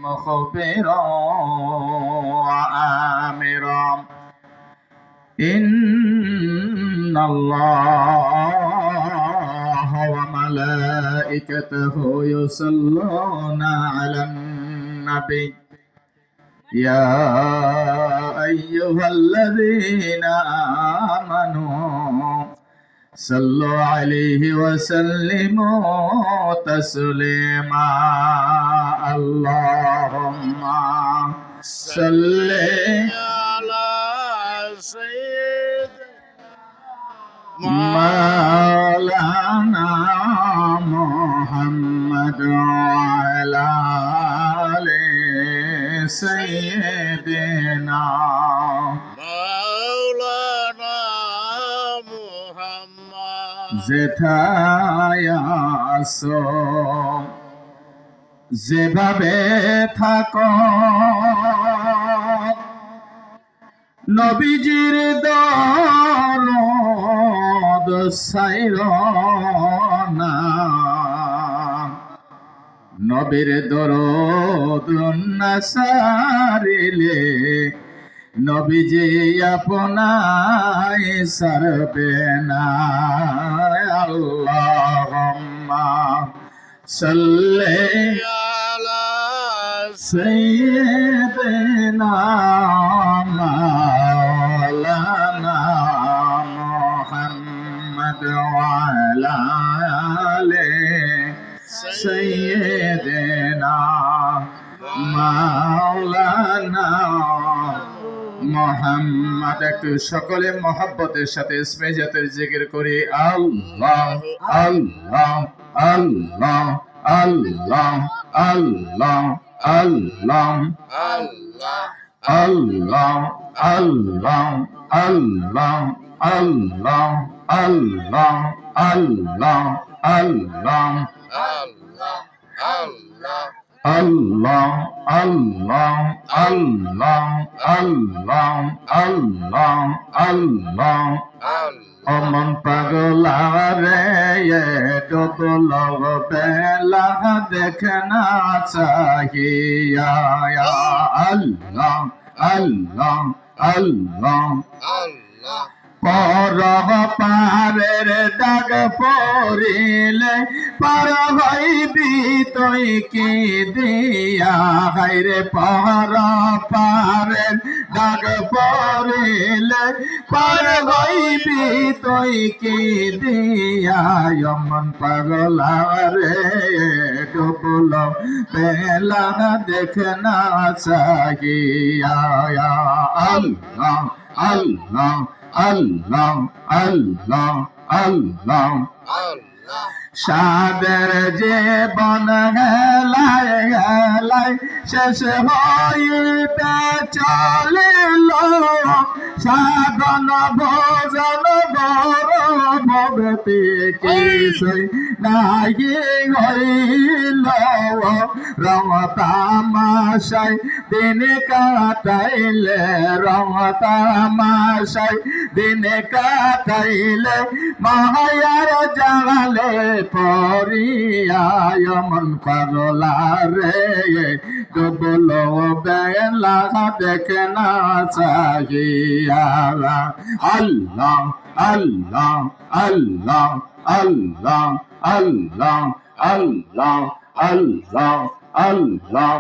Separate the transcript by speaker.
Speaker 1: مخبرا وآمرا إن الله وملائكته يصلون على النبي يا أيها الذين آمنوا صلوا عليه وسلموا تسليما اللهم صل
Speaker 2: على سيدنا
Speaker 1: مولانا محمد وعلى آل سيدنا
Speaker 2: مولانا محمد
Speaker 1: যেথায় আসো যেভাবে থাকো নবীজির দরদ সাইরো না নবীর দরদ না সারিলে নবীজি আপনায় সারবে না আল্লাহুম্মা সাল্লি
Speaker 2: على
Speaker 1: সাইয়্যিদিনা মাওলানা মুহাম্মদ ওয়া আলা আলি সাইয়্যিদিনা মাওলানা মোহাম্মদ। একটু সকলে মহব্বতের সাথে ইসমে জাতের জিকির করি আল্লাহ আল্লাহ আল্লাহ আল্লাহ আল্লাহ আল্লাহ
Speaker 2: الله
Speaker 1: আল্লাহ আল্লাহ আল্লাহ আল্লাহ আল্লাহ আল্লাহ আল্লাহ আল্লাহ আল্লাহ আল্লাহ আল্লাহ আল্লাহ অমন পাগলা রে ডোল বেলা দেখে না চাহিয়া আল্লাহ আল্লাহ আল্লাহ পর পারের ডাক পড়িলে পার হইবি তুই কি দিয়া হাইরে পর পারের ডাক পড়িলে পার হইবি তুই কি দিয়া অমন পাগলা রে ডুবল বেলা দেখে না চাহিয়া আল্লাহ আল্লাহ আল্লাহ আল্লাহ আল্লাহ সাদের জীবন গেলায় গেলায় শেষ হইতে চলিল সাধন ভোজন বড় ভক্তি কিছুই নাই হইল রং তামাশায় দিন কাটাইলে রং তামাশায় দিন কাটাইলে মায়ার জালে পরিয়ায় মন পাগলা রে ডুবল বেলা দেখে না চাহিয়া আল্লাহ আল্লাহ আল্লাহ আল্লাহ আল্লাহ আল্লাহ আল্লাহ আল্লাহ